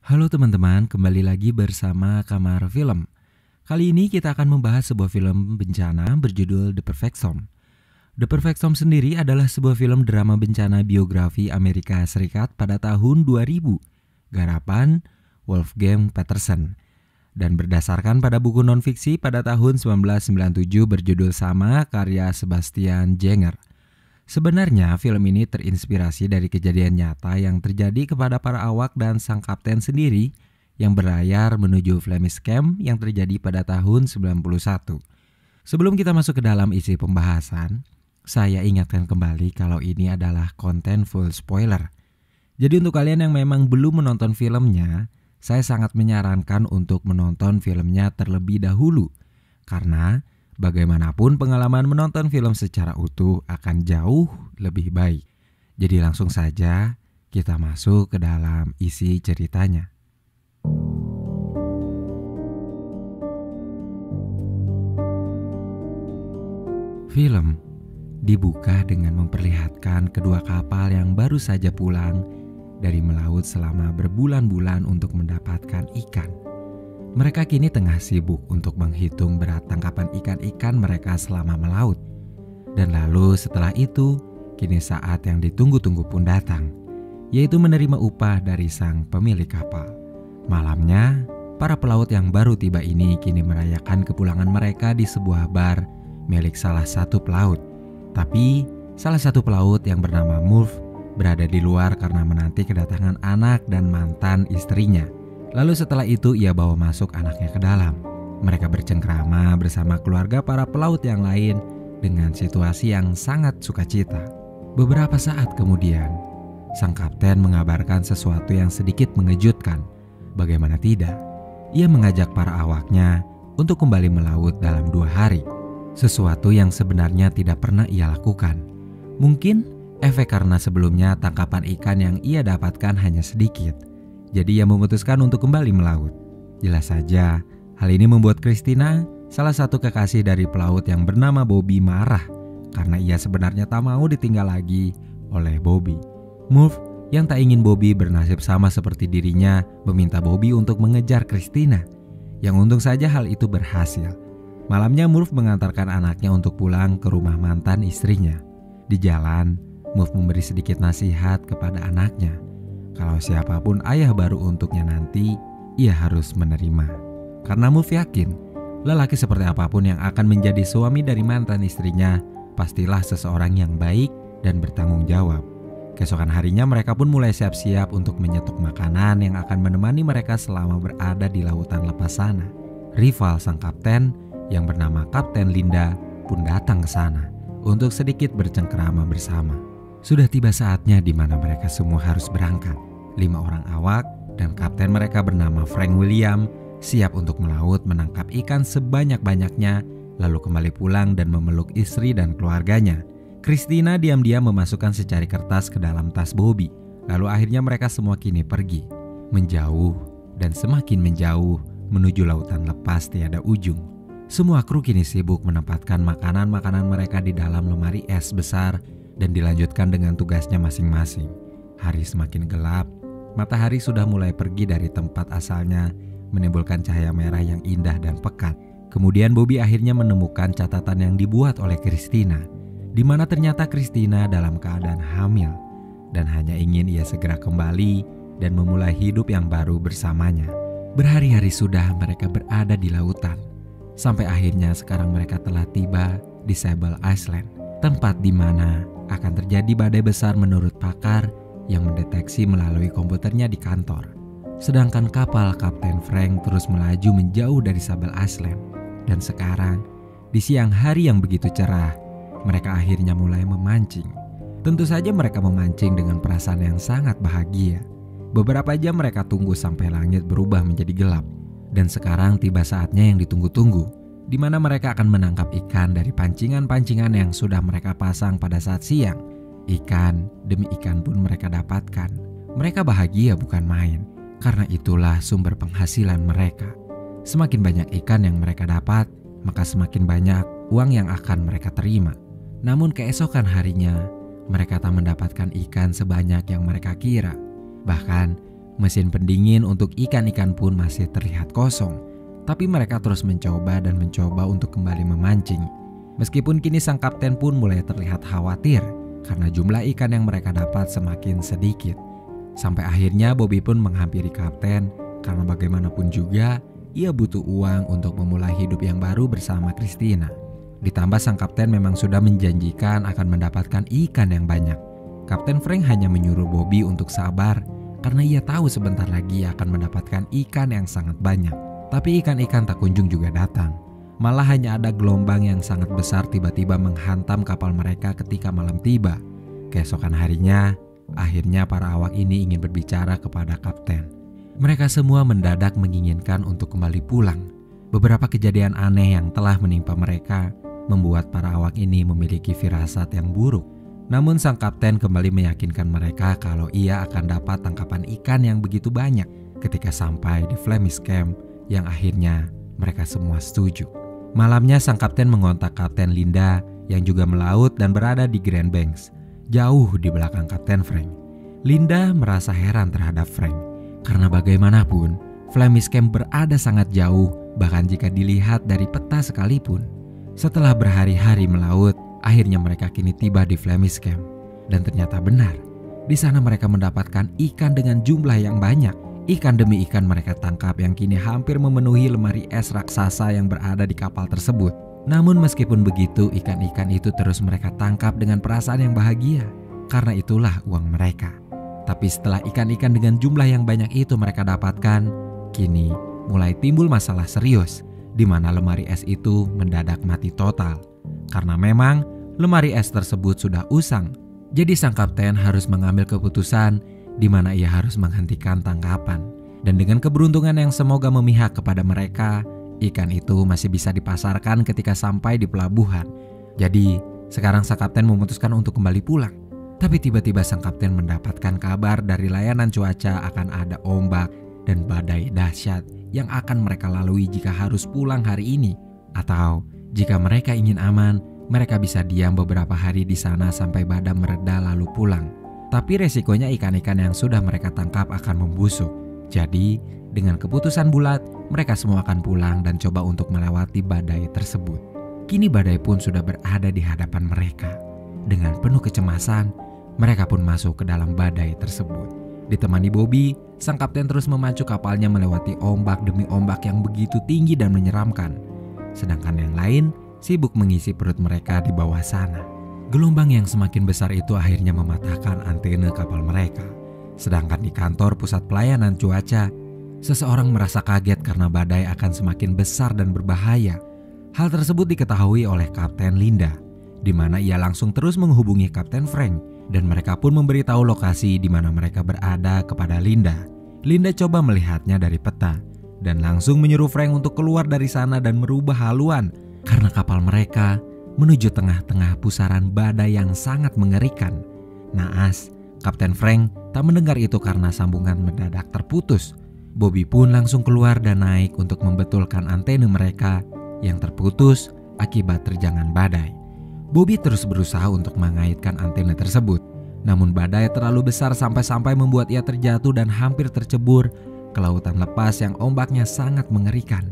Halo teman-teman, kembali lagi bersama Kamar Film. Kali ini kita akan membahas sebuah film bencana berjudul The Perfect Storm. The Perfect Storm sendiri adalah sebuah film drama bencana biografi Amerika Serikat pada tahun 2000, garapan Wolfgang Petersen, dan berdasarkan pada buku non-fiksi pada tahun 1997 berjudul sama karya Sebastian Junger. Sebenarnya film ini terinspirasi dari kejadian nyata yang terjadi kepada para awak dan sang kapten sendiri yang berlayar menuju Flemish Camp yang terjadi pada tahun 91. Sebelum kita masuk ke dalam isi pembahasan, saya ingatkan kembali kalau ini adalah konten full spoiler. Jadi untuk kalian yang memang belum menonton filmnya, saya sangat menyarankan untuk menonton filmnya terlebih dahulu. Karena bagaimanapun pengalaman menonton film secara utuh akan jauh lebih baik. Jadi langsung saja kita masuk ke dalam isi ceritanya. Film dibuka dengan memperlihatkan kedua kapal yang baru saja pulang dari melaut selama berbulan-bulan untuk mendapatkan ikan. Mereka kini tengah sibuk untuk menghitung berat tangkapan ikan-ikan mereka selama melaut. Dan lalu setelah itu, kini saat yang ditunggu-tunggu pun datang, yaitu menerima upah dari sang pemilik kapal. Malamnya, para pelaut yang baru tiba ini kini merayakan kepulangan mereka di sebuah bar milik salah satu pelaut. Tapi, salah satu pelaut yang bernama Murph berada di luar karena menanti kedatangan anak dan mantan istrinya. Lalu setelah itu ia bawa masuk anaknya ke dalam. Mereka bercengkrama bersama keluarga para pelaut yang lain dengan situasi yang sangat sukacita. Beberapa saat kemudian, sang kapten mengabarkan sesuatu yang sedikit mengejutkan. Bagaimana tidak, ia mengajak para awaknya untuk kembali melaut dalam 2 hari. Sesuatu yang sebenarnya tidak pernah ia lakukan. Mungkin efek karena sebelumnya tangkapan ikan yang ia dapatkan hanya sedikit. Jadi ia memutuskan untuk kembali melaut. Jelas saja, hal ini membuat Christina, salah satu kekasih dari pelaut yang bernama Bobby, marah karena ia sebenarnya tak mau ditinggal lagi oleh Bobby. Murph yang tak ingin Bobby bernasib sama seperti dirinya meminta Bobby untuk mengejar Christina. Yang untung saja hal itu berhasil. Malamnya Murph mengantarkan anaknya untuk pulang ke rumah mantan istrinya. Di jalan, Murph memberi sedikit nasihat kepada anaknya. Kalau siapapun ayah baru untuknya nanti, ia harus menerima. Karena Murph yakin, lelaki seperti apapun yang akan menjadi suami dari mantan istrinya, pastilah seseorang yang baik dan bertanggung jawab. Keesokan harinya mereka pun mulai siap-siap untuk menyetok makanan yang akan menemani mereka selama berada di lautan lepas sana. Rival sang kapten yang bernama Kapten Linda pun datang ke sana untuk sedikit bercengkerama bersama. Sudah tiba saatnya di mana mereka semua harus berangkat. 5 orang awak dan kapten mereka bernama Frank William siap untuk melaut menangkap ikan sebanyak-banyaknya, lalu kembali pulang dan memeluk istri dan keluarganya. Christina diam-diam memasukkan secari kertas ke dalam tas Bobby. Lalu akhirnya mereka semua kini pergi, menjauh dan semakin menjauh menuju lautan lepas tiada ujung. Semua kru kini sibuk menempatkan makanan-makanan mereka di dalam lemari es besar dan dilanjutkan dengan tugasnya masing-masing. Hari semakin gelap, matahari sudah mulai pergi dari tempat asalnya, menimbulkan cahaya merah yang indah dan pekat. Kemudian Bobby akhirnya menemukan catatan yang dibuat oleh Christina, di mana ternyata Christina dalam keadaan hamil dan hanya ingin ia segera kembali dan memulai hidup yang baru bersamanya. Berhari-hari sudah mereka berada di lautan, sampai akhirnya sekarang mereka telah tiba di Sable Island, tempat di mana akan terjadi badai besar menurut pakar yang mendeteksi melalui komputernya di kantor. Sedangkan kapal Kapten Frank terus melaju menjauh dari Sable Island. Dan sekarang, di siang hari yang begitu cerah, mereka akhirnya mulai memancing. Tentu saja mereka memancing dengan perasaan yang sangat bahagia. Beberapa jam mereka tunggu sampai langit berubah menjadi gelap. Dan sekarang tiba saatnya yang ditunggu-tunggu, di mana mereka akan menangkap ikan dari pancingan-pancingan yang sudah mereka pasang pada saat siang. Ikan demi ikan pun mereka dapatkan. Mereka bahagia bukan main, karena itulah sumber penghasilan mereka. Semakin banyak ikan yang mereka dapat, maka semakin banyak uang yang akan mereka terima. Namun keesokan harinya, mereka tak mendapatkan ikan sebanyak yang mereka kira. Bahkan Mesin pendingin untuk ikan-ikan pun masih terlihat kosong. Tapi mereka terus mencoba dan mencoba untuk kembali memancing. Meskipun kini sang kapten pun mulai terlihat khawatir karena jumlah ikan yang mereka dapat semakin sedikit. Sampai akhirnya Bobby pun menghampiri kapten karena bagaimanapun juga ia butuh uang untuk memulai hidup yang baru bersama Christina. Ditambah sang kapten memang sudah menjanjikan akan mendapatkan ikan yang banyak. Kapten Frank hanya menyuruh Bobby untuk sabar karena ia tahu sebentar lagi ia akan mendapatkan ikan yang sangat banyak. Tapi ikan-ikan tak kunjung juga datang. Malah hanya ada gelombang yang sangat besar tiba-tiba menghantam kapal mereka ketika malam tiba. Keesokan harinya, akhirnya para awak ini ingin berbicara kepada kapten. Mereka semua mendadak menginginkan untuk kembali pulang. Beberapa kejadian aneh yang telah menimpa mereka membuat para awak ini memiliki firasat yang buruk. Namun sang kapten kembali meyakinkan mereka kalau ia akan dapat tangkapan ikan yang begitu banyak ketika sampai di Flemish Camp, yang akhirnya mereka semua setuju. Malamnya sang kapten mengontak Kapten Linda yang juga melaut dan berada di Grand Banks, jauh di belakang Kapten Frank. Linda merasa heran terhadap Frank karena bagaimanapun Flemish Camp berada sangat jauh, bahkan jika dilihat dari peta sekalipun. Setelah berhari-hari melaut, akhirnya mereka kini tiba di Flemish Camp. Dan ternyata benar, di sana mereka mendapatkan ikan dengan jumlah yang banyak. Ikan demi ikan mereka tangkap yang kini hampir memenuhi lemari es raksasa yang berada di kapal tersebut. Namun meskipun begitu, ikan-ikan itu terus mereka tangkap dengan perasaan yang bahagia, karena itulah uang mereka. Tapi setelah ikan-ikan dengan jumlah yang banyak itu mereka dapatkan, kini mulai timbul masalah serius, di mana lemari es itu mendadak mati total. Karena memang lemari es tersebut sudah usang. Jadi sang kapten harus mengambil keputusan di mana ia harus menghentikan tangkapan. Dan dengan keberuntungan yang semoga memihak kepada mereka, ikan itu masih bisa dipasarkan ketika sampai di pelabuhan. Jadi sekarang sang kapten memutuskan untuk kembali pulang. Tapi tiba-tiba sang kapten mendapatkan kabar dari layanan cuaca akan ada ombak dan badai dahsyat yang akan mereka lalui jika harus pulang hari ini. Atau jika mereka ingin aman, mereka bisa diam beberapa hari di sana sampai badai mereda lalu pulang. Tapi resikonya ikan-ikan yang sudah mereka tangkap akan membusuk. Jadi dengan keputusan bulat, mereka semua akan pulang dan coba untuk melewati badai tersebut. Kini badai pun sudah berada di hadapan mereka. Dengan penuh kecemasan, mereka pun masuk ke dalam badai tersebut. Ditemani Bobby, sang kapten terus memacu kapalnya melewati ombak demi ombak yang begitu tinggi dan menyeramkan. Sedangkan yang lain sibuk mengisi perut mereka di bawah sana. Gelombang yang semakin besar itu akhirnya mematahkan antena kapal mereka. Sedangkan di kantor pusat pelayanan cuaca, seseorang merasa kaget karena badai akan semakin besar dan berbahaya. Hal tersebut diketahui oleh Kapten Linda, di mana ia langsung terus menghubungi Kapten Frank dan mereka pun memberitahu lokasi di mana mereka berada kepada Linda. Linda coba melihatnya dari peta dan langsung menyuruh Frank untuk keluar dari sana dan merubah haluan karena kapal mereka menuju tengah-tengah pusaran badai yang sangat mengerikan. Naas, Kapten Frank tak mendengar itu karena sambungan mendadak terputus. Bobby pun langsung keluar dan naik untuk membetulkan antena mereka yang terputus akibat terjangan badai. Bobby terus berusaha untuk mengaitkan antena tersebut. Namun badai terlalu besar sampai-sampai membuat ia terjatuh dan hampir tercebur ke lautan lepas yang ombaknya sangat mengerikan.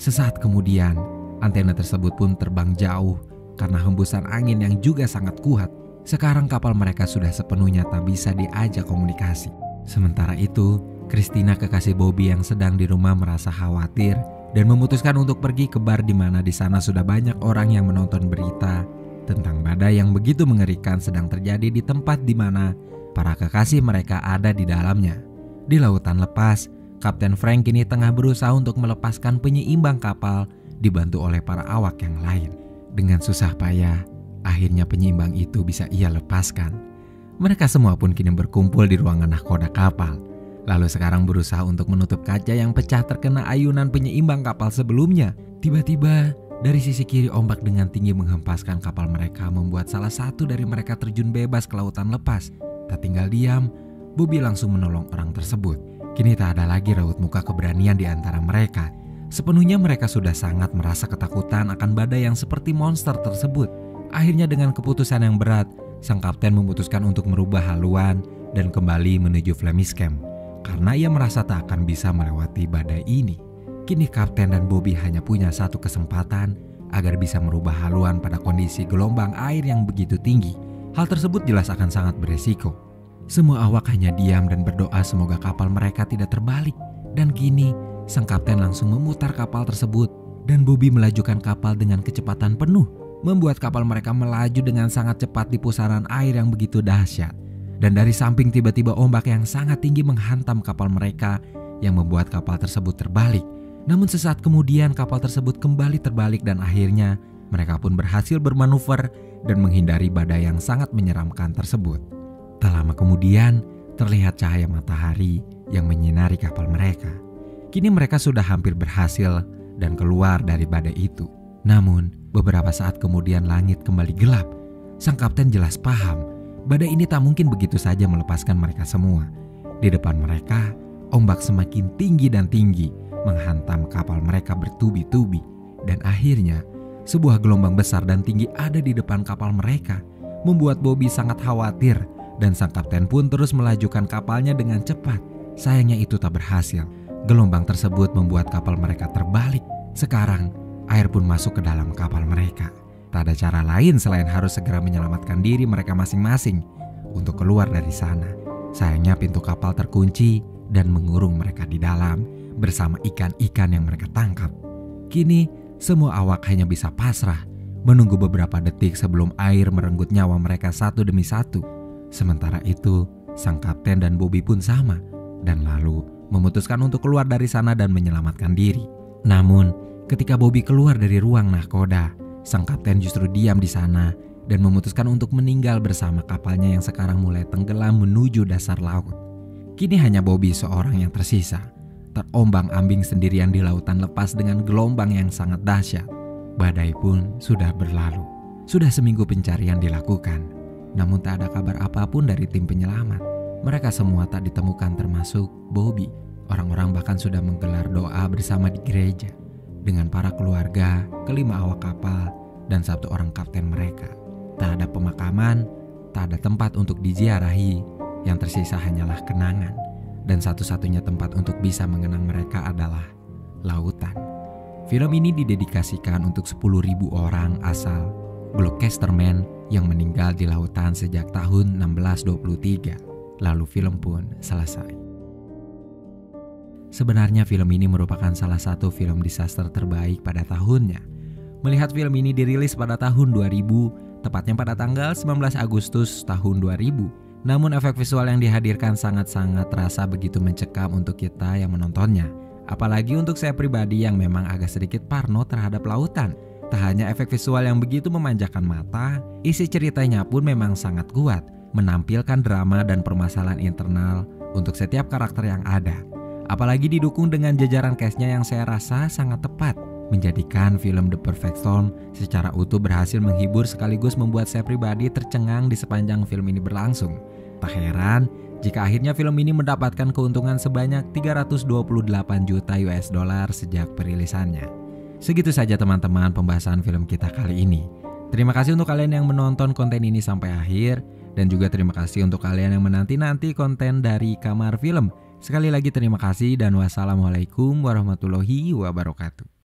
Sesaat kemudian, antena tersebut pun terbang jauh karena hembusan angin yang juga sangat kuat. Sekarang kapal mereka sudah sepenuhnya tak bisa diajak komunikasi. Sementara itu, Christina kekasih Bobby yang sedang di rumah merasa khawatir dan memutuskan untuk pergi ke bar di mana di sana sudah banyak orang yang menonton berita tentang badai yang begitu mengerikan sedang terjadi di tempat di mana para kekasih mereka ada di dalamnya. Di lautan lepas, Kapten Frank kini tengah berusaha untuk melepaskan penyeimbang kapal dibantu oleh para awak yang lain. Dengan susah payah, akhirnya penyeimbang itu bisa ia lepaskan. Mereka semua pun kini berkumpul di ruangan nahkoda kapal. Lalu sekarang berusaha untuk menutup kaca yang pecah terkena ayunan penyeimbang kapal sebelumnya. Tiba-tiba dari sisi kiri ombak dengan tinggi menghempaskan kapal mereka, membuat salah satu dari mereka terjun bebas ke lautan lepas. Tak tinggal diam, Bobby langsung menolong orang tersebut. Kini tak ada lagi raut muka keberanian di antara mereka. Sepenuhnya mereka sudah sangat merasa ketakutan akan badai yang seperti monster tersebut. Akhirnya dengan keputusan yang berat, sang kapten memutuskan untuk merubah haluan dan kembali menuju Flemish Camp. karena ia merasa tak akan bisa melewati badai ini. Kini Kapten dan Bobby hanya punya satu kesempatan agar bisa merubah haluan pada kondisi gelombang air yang begitu tinggi. Hal tersebut jelas akan sangat beresiko. Semua awak hanya diam dan berdoa semoga kapal mereka tidak terbalik. Dan kini sang kapten langsung memutar kapal tersebut dan Bobby melajukan kapal dengan kecepatan penuh, membuat kapal mereka melaju dengan sangat cepat di pusaran air yang begitu dahsyat. Dan dari samping tiba-tiba ombak yang sangat tinggi menghantam kapal mereka yang membuat kapal tersebut terbalik. Namun sesaat kemudian kapal tersebut kembali terbalik dan akhirnya mereka pun berhasil bermanuver dan menghindari badai yang sangat menyeramkan tersebut. Tak lama kemudian terlihat cahaya matahari yang menyinari kapal mereka. Kini mereka sudah hampir berhasil dan keluar dari badai itu. Namun beberapa saat kemudian langit kembali gelap. Sang kapten jelas paham badai ini tak mungkin begitu saja melepaskan mereka semua. Di depan mereka, ombak semakin tinggi dan tinggi menghantam kapal mereka bertubi-tubi. Dan akhirnya, sebuah gelombang besar dan tinggi ada di depan kapal mereka, membuat Bobby sangat khawatir dan sang kapten pun terus melajukan kapalnya dengan cepat. Sayangnya itu tak berhasil. Gelombang tersebut membuat kapal mereka terbalik. Sekarang, air pun masuk ke dalam kapal mereka. Tak ada cara lain selain harus segera menyelamatkan diri mereka masing-masing untuk keluar dari sana. Sayangnya pintu kapal terkunci dan mengurung mereka di dalam bersama ikan-ikan yang mereka tangkap. Kini semua awak hanya bisa pasrah menunggu beberapa detik sebelum air merenggut nyawa mereka satu demi satu. Sementara itu sang kapten dan Bobby pun sama dan lalu memutuskan untuk keluar dari sana dan menyelamatkan diri. Namun ketika Bobby keluar dari ruang nahkoda, sang kapten justru diam di sana dan memutuskan untuk meninggal bersama kapalnya yang sekarang mulai tenggelam menuju dasar laut. Kini hanya Bobby seorang yang tersisa, terombang-ambing sendirian di lautan lepas dengan gelombang yang sangat dahsyat. Badai pun sudah berlalu. Sudah seminggu pencarian dilakukan, namun tak ada kabar apapun dari tim penyelamat. Mereka semua tak ditemukan termasuk Bobby. Orang-orang bahkan sudah menggelar doa bersama di gereja dengan para keluarga, kelima awak kapal, dan satu orang kapten mereka. Tak ada pemakaman, tak ada tempat untuk diziarahi. Yang tersisa hanyalah kenangan, dan satu-satunya tempat untuk bisa mengenang mereka adalah lautan. Film ini didedikasikan untuk 10.000 orang asal Gloucesterman yang meninggal di lautan sejak tahun 1623. Lalu film pun selesai. Sebenarnya film ini merupakan salah satu film disaster terbaik pada tahunnya. Melihat film ini dirilis pada tahun 2000, tepatnya pada tanggal 19 Agustus tahun 2000. Namun efek visual yang dihadirkan sangat-sangat terasa begitu mencekam untuk kita yang menontonnya. Apalagi untuk saya pribadi yang memang agak sedikit parno terhadap lautan. Tak hanya efek visual yang begitu memanjakan mata, isi ceritanya pun memang sangat kuat, menampilkan drama dan permasalahan internal untuk setiap karakter yang ada. Apalagi didukung dengan jajaran cast-nya yang saya rasa sangat tepat, menjadikan film The Perfect Storm secara utuh berhasil menghibur sekaligus membuat saya pribadi tercengang di sepanjang film ini berlangsung. Tak heran jika akhirnya film ini mendapatkan keuntungan sebanyak 328 juta US dollar sejak perilisannya. Segitu saja teman-teman pembahasan film kita kali ini. Terima kasih untuk kalian yang menonton konten ini sampai akhir, dan juga terima kasih untuk kalian yang menanti-nanti konten dari Kamar Film. Sekali lagi terima kasih dan wassalamualaikum warahmatullahi wabarakatuh.